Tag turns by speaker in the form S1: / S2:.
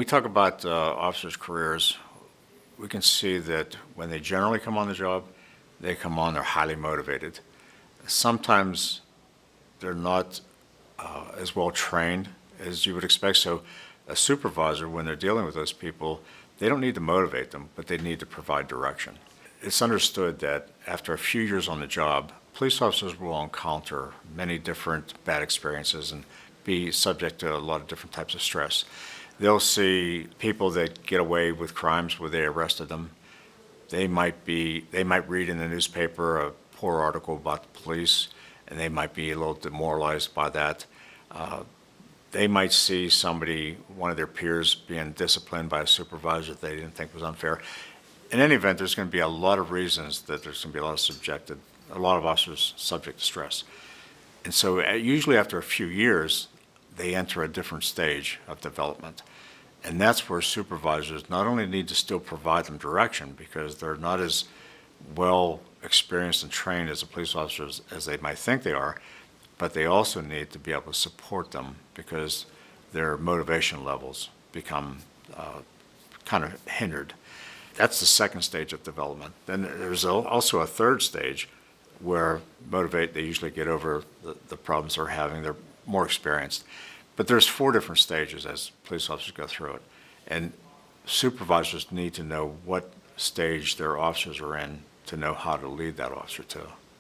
S1: we talk about officers' careers, we can see that when they generally come on the job, they come on, they're highly motivated. Sometimes they're not as well trained as you would expect. So a supervisor, when they're dealing with those people, they don't need to motivate them, but they need to provide direction. It's understood that after a few years on the job, police officers will encounter many different bad experiences and be subject to a lot of different types of stress. They'll see people that get away with crimes where they arrested them. They might read in the newspaper a poor article about the police, and they might be a little demoralized by that. They might see one of their peers being disciplined by a supervisor that they didn't think was unfair. In any event, there's going to be a lot of reasons that there's going to be a lot of officers subject to stress. And so usually after a few years, they enter a different stage of development. And that's where supervisors not only need to still provide them direction because they're not as well experienced and trained as a police officer as they might think they are, but they also need to be able to support them because their motivation levels become kind of hindered. That's the second stage of development. Then there's also a third stage where they usually get over the problems they're having. They're more experienced. But there's 4 different stages as police officers go through it. And supervisors need to know what stage their officers are in to know how to lead that officer to.